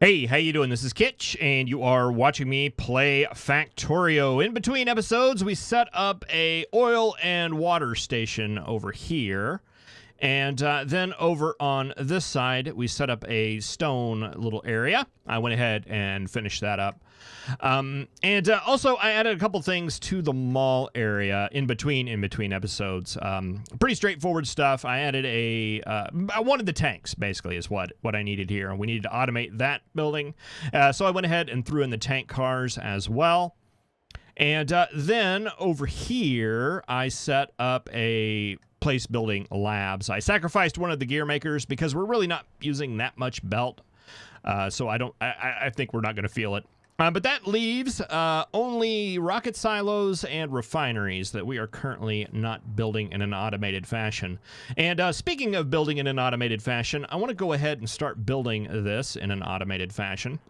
Hey, how you doing? This is Kitch, and you are watching me play Factorio. In between episodes, we set up a oil and water station over here. And then over on this side, we set up a stone little area. I went ahead and finished that up. Also, I added a couple things to the mall area in between episodes. Pretty straightforward stuff. I added I wanted the tanks, basically, is what I needed here. And we needed to automate that building. So I went ahead and threw in the tank cars as well. And then over here, I set up a place building labs. I sacrificed one of the gear makers because we're really not using that much belt. So I think we're not going to feel it. But that leaves only rocket silos and refineries that we are currently not building in an automated fashion. And speaking of building in an automated fashion, I want to go ahead and start building this in an automated fashion.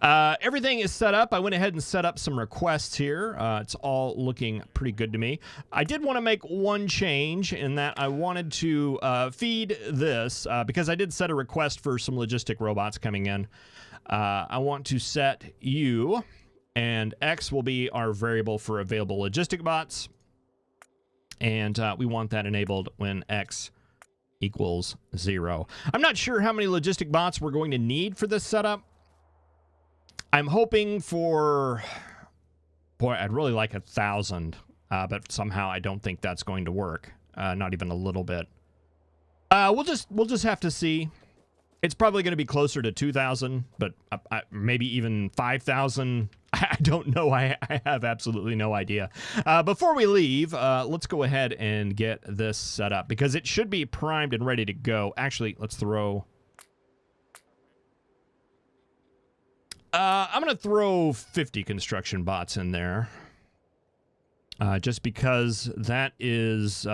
Everything is set up. I went ahead and set up some requests here. It's all looking pretty good to me. I did want to make one change in that I wanted to feed this because I did set a request for some logistic robots coming in. I want to set U, and X will be our variable for available logistic bots. And we want that enabled when X equals 0. I'm not sure how many logistic bots we're going to need for this setup. I'm hoping for, boy, I'd really like 1,000, but somehow I don't think that's going to work. Not even a little bit. We'll just have to see. It's probably going to be closer to 2,000, but maybe even 5,000. I don't know. I have absolutely no idea. Before we leave, let's go ahead and get this set up because it should be primed and ready to go. Actually, let's throw... I'm going to throw 50 construction bots in there. Just because that is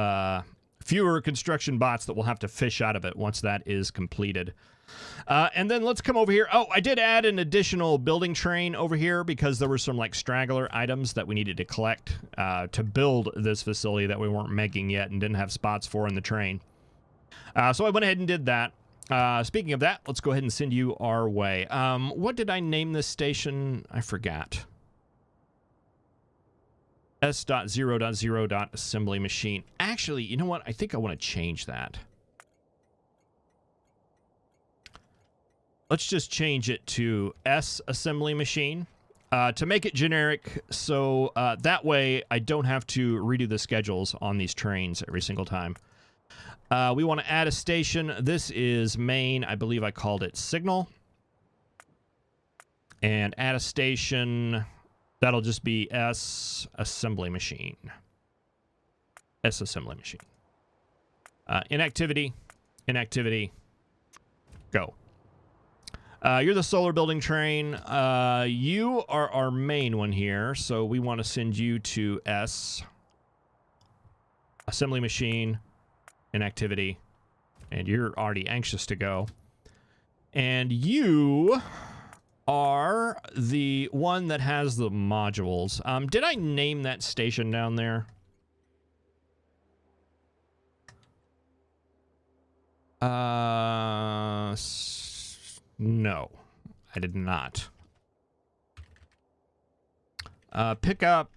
fewer construction bots that we'll have to fish out of it once that is completed. And then let's come over here. Oh, I did add an additional building train over here because there were some like straggler items that we needed to collect to build this facility that we weren't making yet and didn't have spots for in the train. So I went ahead and did that. Speaking of that, let's go ahead and send you our way. What did I name this station? I forgot. S.0.0.assembly machine. Actually, you know what? I think I want to change that. Let's just change it to S assembly machine to make it generic. So that way I don't have to redo the schedules on these trains every single time. We want to add a station. This is main. I believe I called it signal. And add a station. That'll just be S assembly machine. S assembly machine. Inactivity. Inactivity. Go. You're the solar building train. You are our main one here. So we want to send you to S assembly machine. Inactivity, and you're already anxious to go. And you are the one that has the modules. Did I name that station down there? No, I did not. Pick up.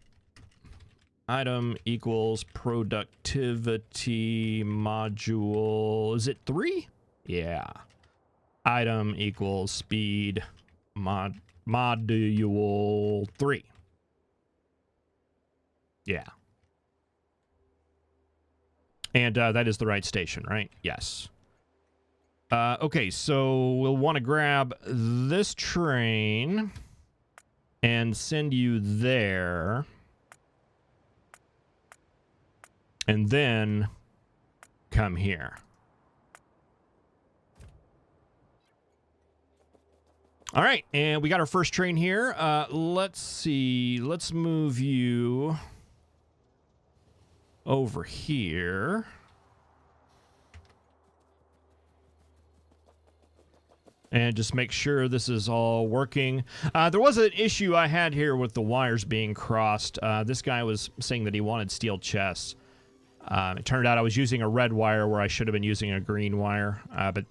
Item equals productivity module. Is it 3? Yeah. Item equals speed module 3. Yeah. And that is the right station, right? Yes. Okay, so we'll want to grab this train and send you there. And then come here. All right, and we got our first train here. Let's see. Let's move you over here. And just make sure this is all working. There was an issue I had here with the wires being crossed. This guy was saying that he wanted steel chests. It turned out I was using a red wire where I should have been using a green wire.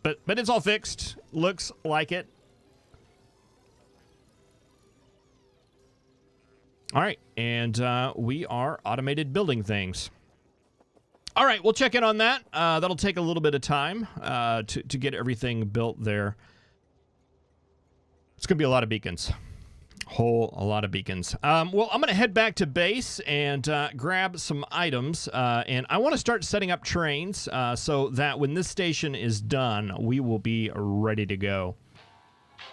But it's all fixed. Looks like it. All right, and we are automated building things. All right, we'll check in on that. That'll take a little bit of time to get everything built there. It's going to be a lot of beacons. A lot of beacons. Well, I'm going to head back to base and grab some items. And I want to start setting up trains so that when this station is done, we will be ready to go.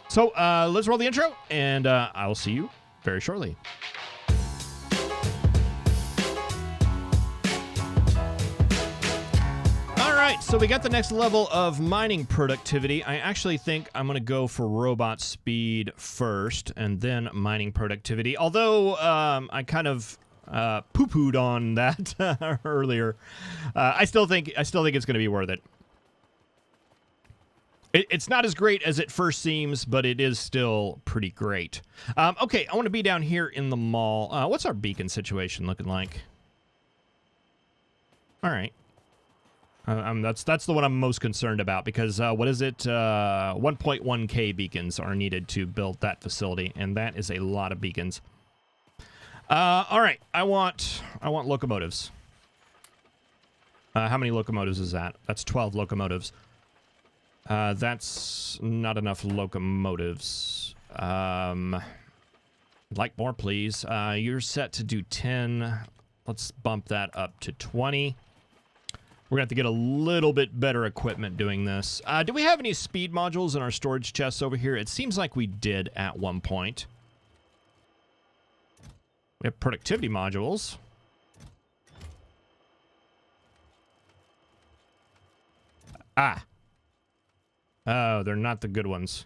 So let's roll the intro, and I will see you very shortly. So we got the next level of mining productivity. I actually think I'm going to go for robot speed first and then mining productivity. Although I kind of poo-pooed on that earlier. I still think it's going to be worth it. It's not as great as it first seems, but it is still pretty great. Okay, I want to be down here in the mall. What's our beacon situation looking like? All right. That's the one I'm most concerned about because what is it? 1.1K beacons are needed to build that facility, and that is a lot of beacons. All right, I want locomotives. How many locomotives is that? That's 12 locomotives. That's not enough locomotives. Like more, please. You're set to do 10. Let's bump that up to 20. We're going to have to get a little bit better equipment doing this. Do we have any speed modules in our storage chests over here? It seems like we did at one point. We have productivity modules. Ah. Oh, they're not the good ones.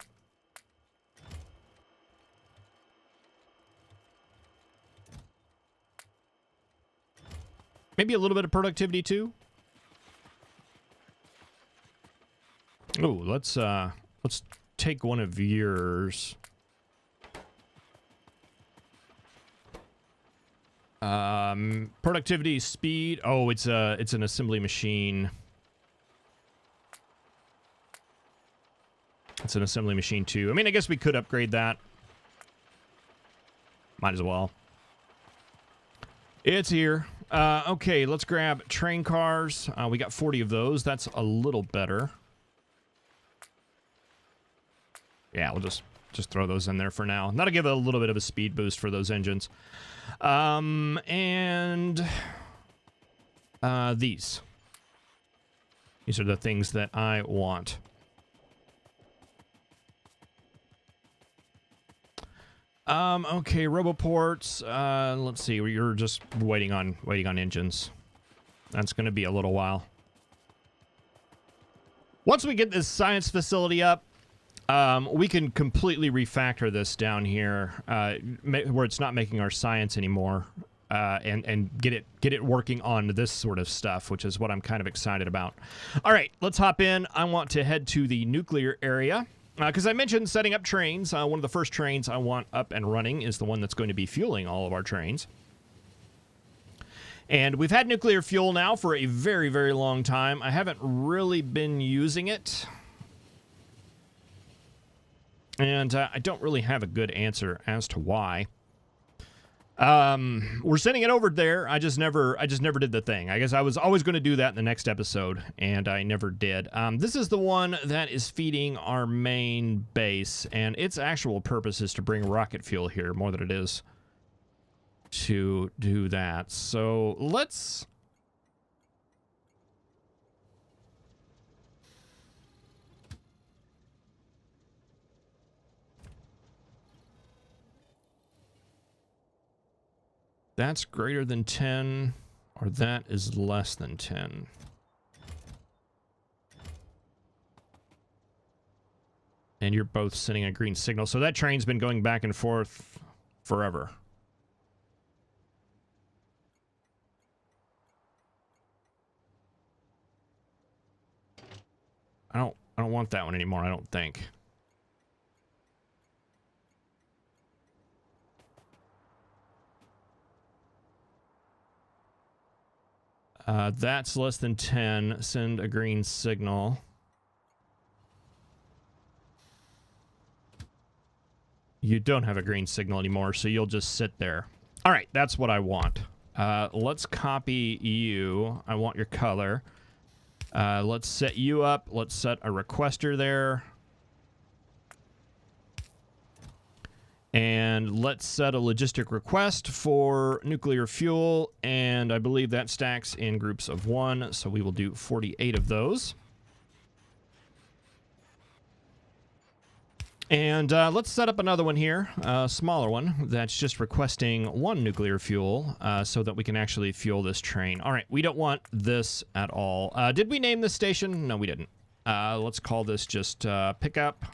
Maybe a little bit of productivity too. Oh, let's take one of yours. Productivity, speed. Oh, it's an assembly machine. It's an assembly machine too. I mean, I guess we could upgrade that. Might as well. It's here. Okay, let's grab train cars. We got 40 of those. That's a little better. Yeah, we'll just throw those in there for now. That'll give a little bit of a speed boost for those engines. And these are the things that I want. Okay, roboports. Let's see. You're just waiting on engines. That's going to be a little while. Once we get this science facility up, we can completely refactor this down here, where it's not making our science anymore, and get it working on this sort of stuff, which is what I'm kind of excited about. All right, let's hop in. I want to head to the nuclear area. Because I mentioned setting up trains. One of the first trains I want up and running is the one that's going to be fueling all of our trains. And we've had nuclear fuel now for a very, very long time. I haven't really been using it. And I don't really have a good answer as to why. We're sending it over there. I just never did the thing. I guess I was always going to do that in the next episode, and I never did. This is the one that is feeding our main base, and its actual purpose is to bring rocket fuel here more than it is to do that. So let's... That's greater than 10, or that is less than 10. And you're both sending a green signal. So that train's been going back and forth forever. I don't want that one anymore, I don't think. That's less than 10. Send a green signal. You don't have a green signal anymore, so you'll just sit there. All right, that's what I want. Let's copy you. I want your color. Let's set you up. Let's set a requester there. And let's set a logistic request for nuclear fuel. And I believe that stacks in groups of 1. So we will do 48 of those. And let's set up another one here, a smaller one, that's just requesting 1 nuclear fuel so that we can actually fuel this train. All right, we don't want this at all. Did we name this station? No, we didn't. Let's call this just pickup.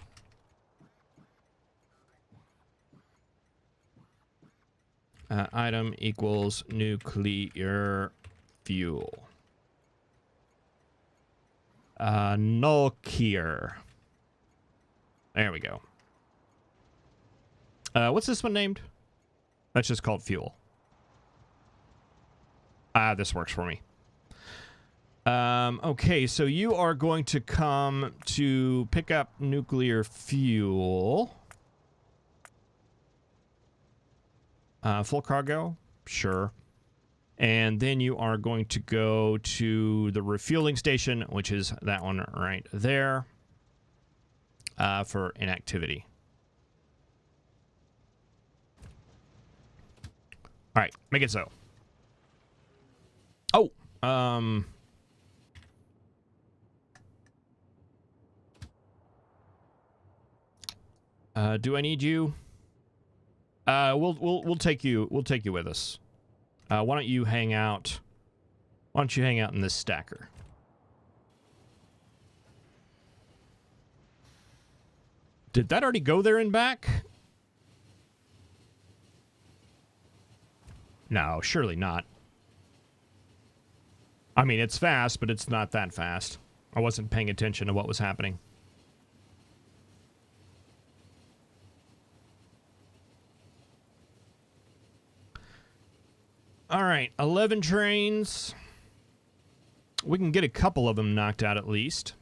Item equals nuclear fuel. Nuclear. There we go. What's this one named? That's just called fuel. This works for me. Okay, so you are going to come to pick up nuclear fuel. Full cargo? Sure. And then you are going to go to the refueling station, which is that one right there, for inactivity. All right, make it so. Oh, do I need you? We'll take you with us. Why don't you hang out? Why don't you hang out in this stacker? Did that already go there and back? No, surely not. I mean, it's fast, but it's not that fast. I wasn't paying attention to what was happening. All right, 11 trains. We can get a couple of them knocked out at least.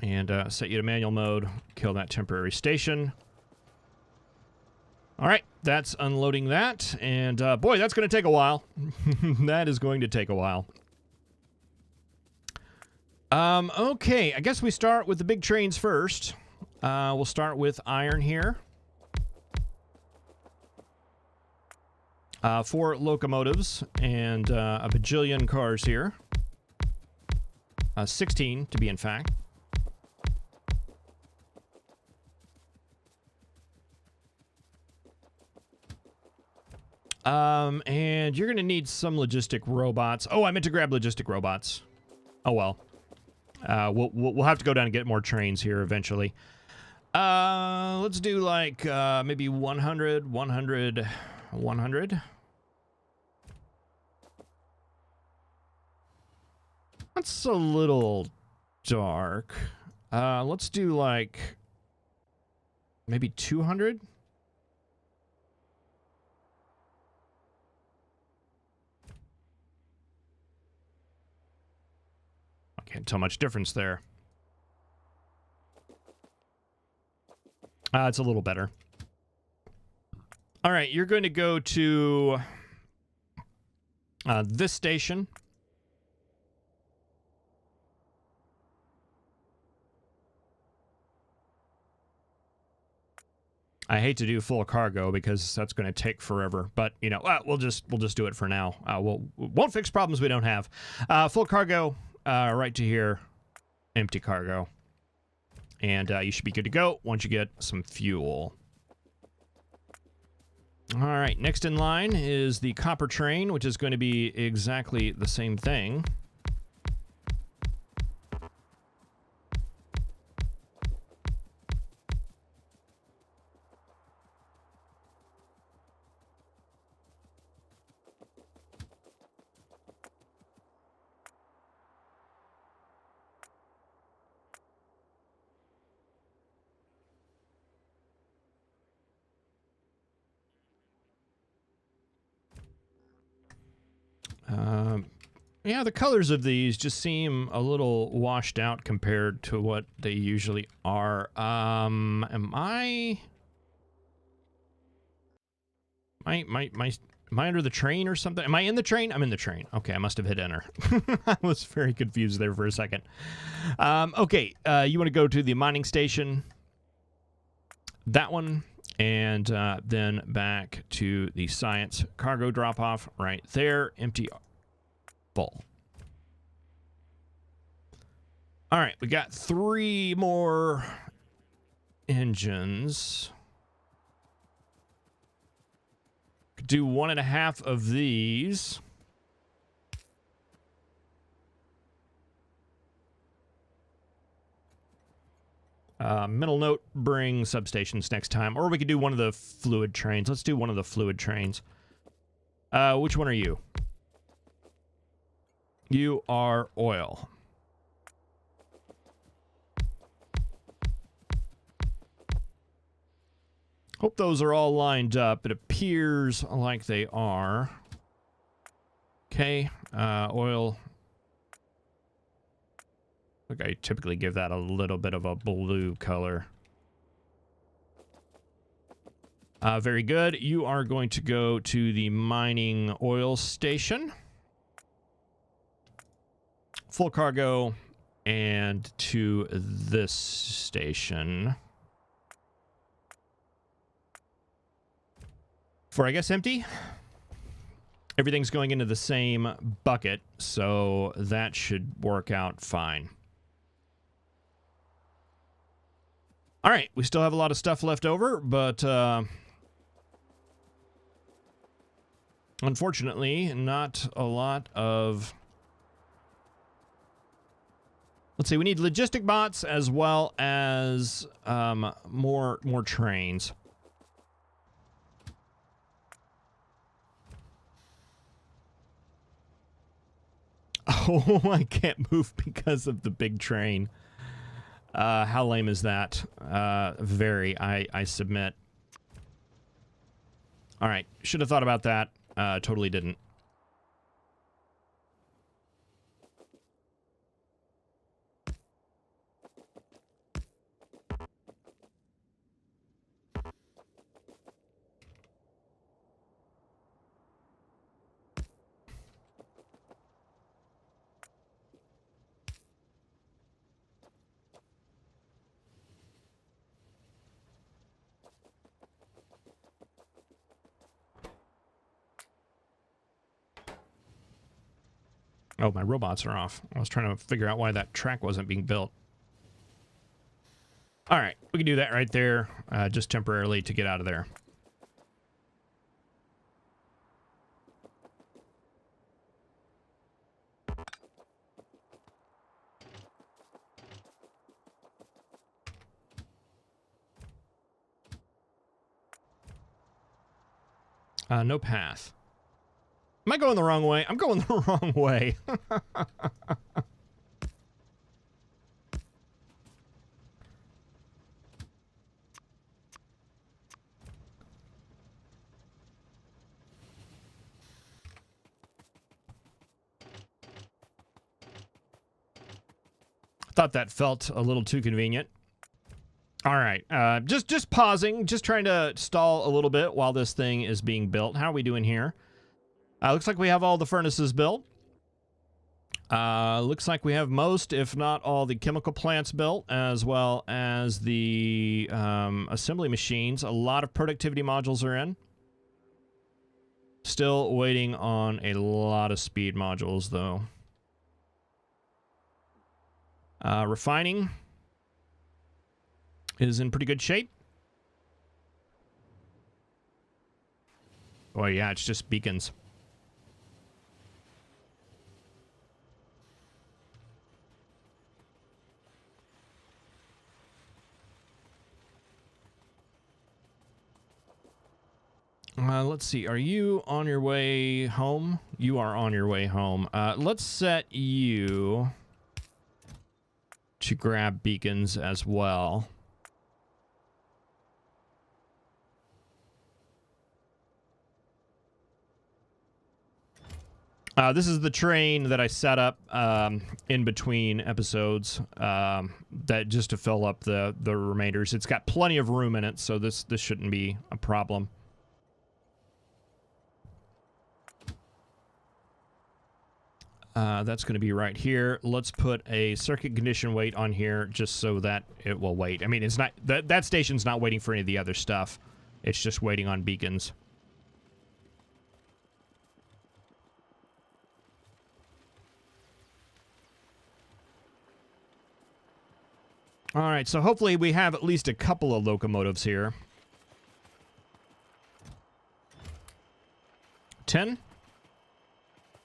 And set you to manual mode. Kill that temporary station. All right, that's unloading that. And boy, that's going to take a while. That is going to take a while. Okay, I guess we start with the big trains first. We'll start with iron here. 4 locomotives and a bajillion cars here. 16 to be in fact. And you're going to need some logistic robots. Oh, I meant to grab logistic robots. Oh, well. We'll have to go down and get more trains here eventually. Let's do like, maybe 100, 100, 100. That's a little dark. Let's do like, maybe 200. Can't tell much difference there. It's a little better. All right, you're going to go to this station. I hate to do full cargo because that's going to take forever, but you know, we'll just do it for now. Won't fix problems we don't have. Full cargo. Right to here, empty cargo. And you should be good to go once you get some fuel. All right, next in line is the copper train, which is going to be exactly the same thing. Yeah, the colors of these just seem a little washed out compared to what they usually are. Am I under the train or something? Am I in the train? I'm in the train. Okay, I must have hit enter. I was very confused there for a second. Okay, you want to go to the mining station. That one. And then back to the science cargo drop-off right there. Empty. Full. All right, we got 3 more engines. Could do 1.5 of these. Middle note, bring substations next time. Or we could do one of the fluid trains. Let's do one of the fluid trains. Which one are you? You are oil. Hope those are all lined up. It appears like they are. Okay, oil. Look, I typically give that a little bit of a blue color. Very good. You are going to go to the mining oil station. Full cargo. And to this station. For, I guess, empty. Everything's going into the same bucket, so that should work out fine. All right, we still have a lot of stuff left over, but unfortunately, not a lot of... Let's see, we need logistic bots as well as more trains. Oh, I can't move because of the big train. How lame is that? Very, I submit. All right, should have thought about that. Totally didn't. Oh, my robots are off. I was trying to figure out why that track wasn't being built. All right, we can do that right there, just temporarily to get out of there. No path. Am I going the wrong way? I'm going the wrong way. Thought that felt a little too convenient. All right, just pausing, just trying to stall a little bit while this thing is being built. How are we doing here? Looks like we have all the furnaces built. Looks like we have most, if not all, the chemical plants built, as well as the assembly machines. A lot of productivity modules are in. Still waiting on a lot of speed modules, though. Refining is in pretty good shape. Oh, yeah, it's just beacons. Let's see. Are you on your way home? You are on your way home. Let's set you to grab beacons as well. This is the train that I set up in between episodes that just to fill up the remainders. It's got plenty of room in it, so this shouldn't be a problem. That's going to be right here. Let's put a circuit condition wait on here just so that it will wait. I mean, it's not that station's not waiting for any of the other stuff. It's just waiting on beacons. All right, so hopefully we have at least a couple of locomotives here. 10?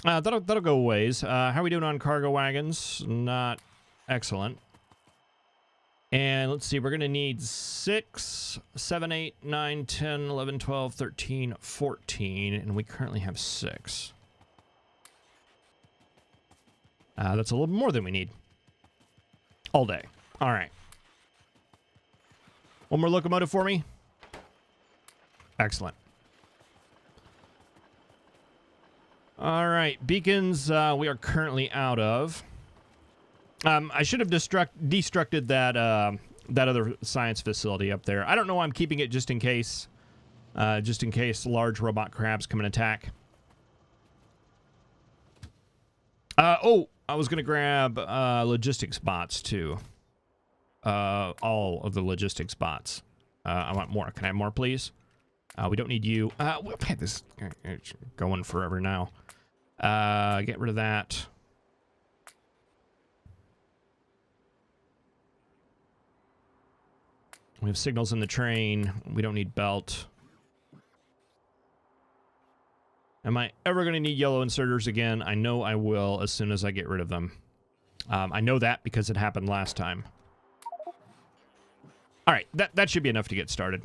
That'll go a ways. How are we doing on cargo wagons? Not excellent. And let's see, we're going to need 6, 7, 8, 9, 10, 11, 12, 13, 14, and we currently have 6. That's a little more than we need. All day. All right. One more locomotive for me. Excellent. All right, beacons we are currently out of. I should have destructed that that other science facility up there. I don't know why I'm keeping it just in case large robot crabs come and attack. Oh, I was gonna grab logistics bots too. All of the logistics bots. I want more. Can I have more, please? We don't need you. We'll had this going forever now. Get rid of that. We have signals in the train. We don't need belt. Am I ever going to need yellow inserters again? I know I will as soon as I get rid of them. I know that because it happened last time. All right, that should be enough to get started.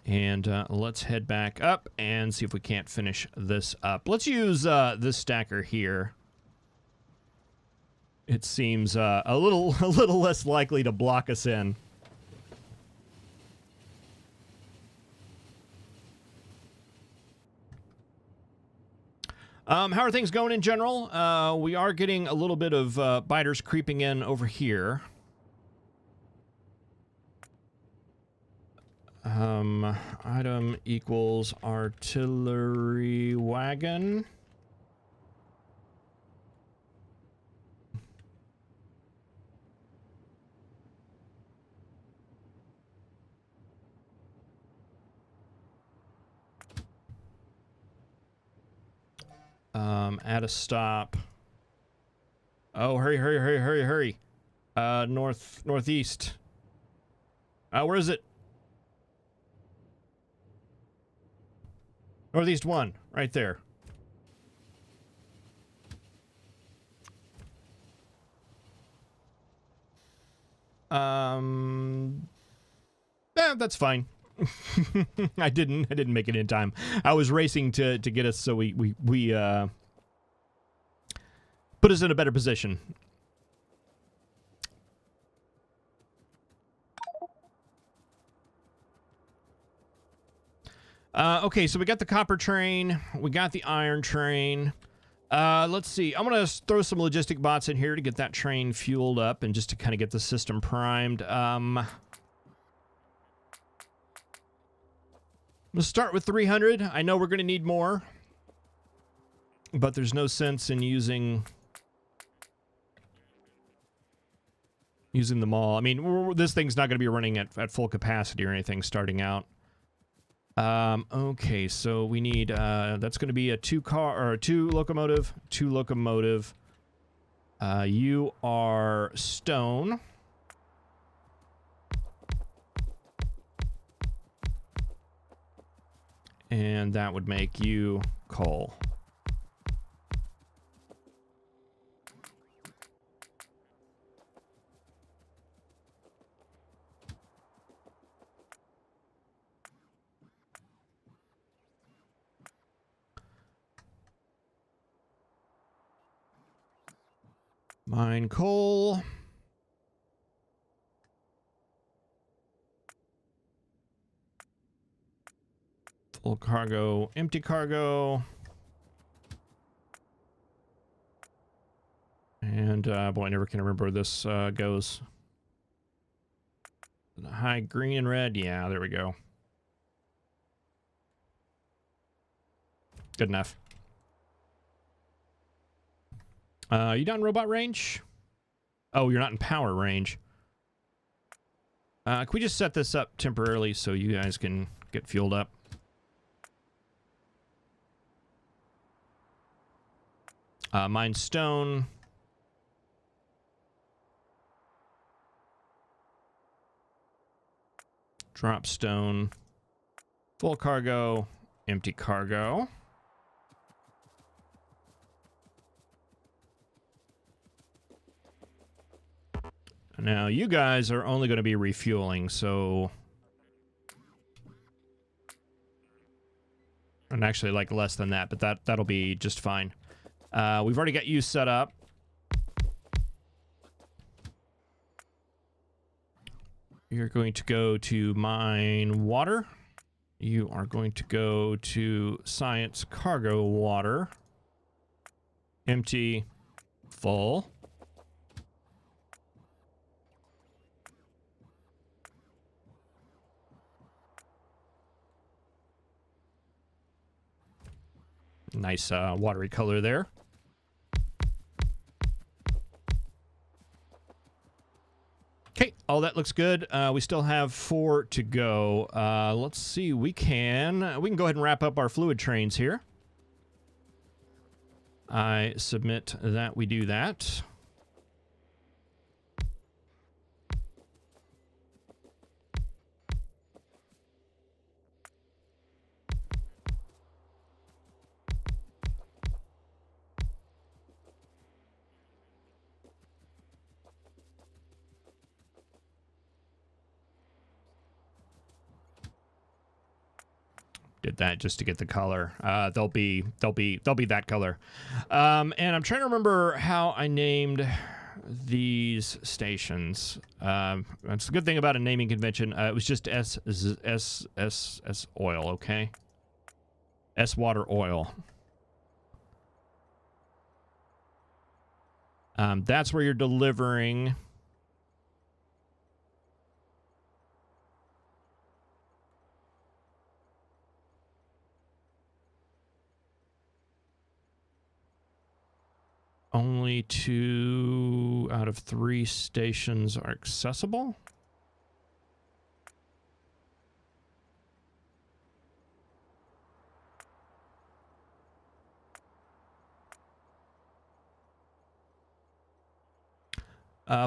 And let's head back up and see if we can't finish this up. Let's use this stacker here. It seems a little less likely to block us in. How are things going in general? We are getting a little bit of biters creeping in over here. Item equals artillery wagon. At a stop. Oh, hurry. Northeast. Where is it? Northeast 1, right there. That's fine. I didn't make it in time. I was racing to get us so we put us in a better position. Okay, so we got the copper train, we got the iron train. Let's see. I'm gonna throw some logistic bots in here to get that train fueled up and just to kind of get the system primed. I'm gonna start with 300. I know we're gonna need more, but there's no sense in using them all. I mean, this thing's not gonna be running at full capacity or anything starting out. Okay, so we need, that's going to be a two locomotive. You are stone. And that would make you coal. Mine coal. Full cargo, empty cargo. And, boy, I never can remember where this goes. High green and red. Yeah, there we go. Good enough. You done robot range? Oh, you're not in power range. Can we just set this up temporarily so you guys can get fueled up? Mine stone. Drop stone. Full cargo. Empty cargo. Now, you guys are only going to be refueling, so... And actually, like, less than that, but that'll be just fine. We've already got you set up. You're going to go to mine water. You are going to go to science cargo water. Empty, full. Nice watery color there. Okay, all that looks good. We still have 4 to go. Let's see, we can go ahead and wrap up our fluid trains here. I submit that we do that. Did that just to get the color. They'll be that color. And I'm trying to remember how I named these stations. That's a good thing about a naming convention. It was just S oil, okay? S water oil. That's where you're delivering. Only 2 out of 3 stations are accessible.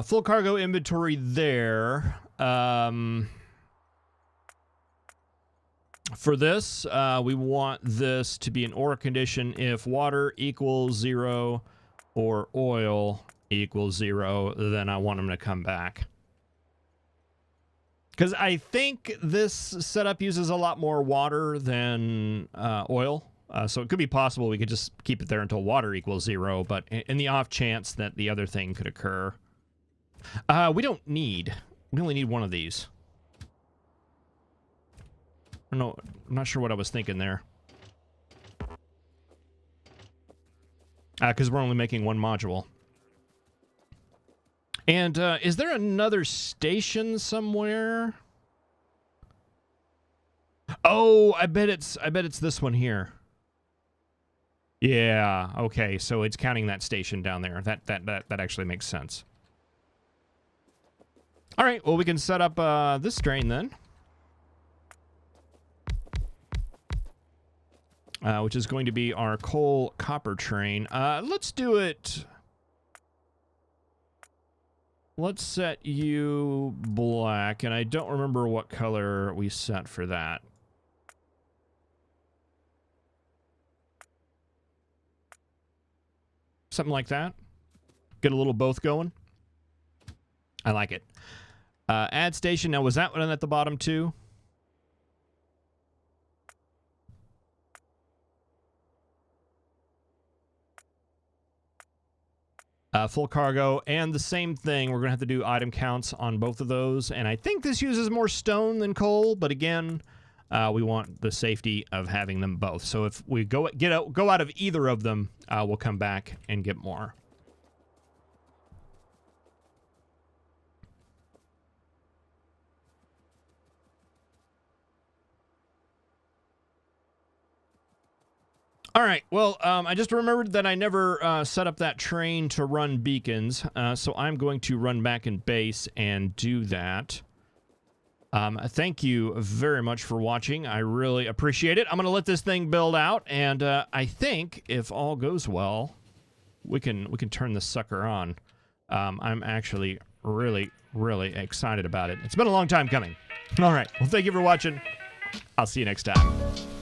Full cargo inventory there. For this, we want this to be in ore condition if water equals 0 or oil equals 0, then I want them to come back. Because I think this setup uses a lot more water than oil. So it could be possible we could just keep it there until water equals 0, but in the off chance that the other thing could occur. We only need 1 of these. No, I'm not sure what I was thinking there. Because we're only making 1 module. And is there another station somewhere? Oh, I bet it's this one here. Yeah, okay, so it's counting that station down there. That actually makes sense. All right, well, we can set up this train then. Which is going to be our coal copper train. Let's do it. Let's set you black, and I don't remember what color we set for that. Something like that. Get a little both going. I like it. Add station. Now, was that one at the bottom too? Full cargo, and the same thing. We're going to have to do item counts on both of those, and I think this uses more stone than coal, but again, we want the safety of having them both. So if we go out of either of them, we'll come back and get more. All right. Well, I just remembered that I never set up that train to run beacons, so I'm going to run back in base and do that. Thank you very much for watching. I really appreciate it. I'm going to let this thing build out, and I think if all goes well, we can turn this sucker on. I'm actually really, really excited about it. It's been a long time coming. All right. Well, thank you for watching. I'll see you next time.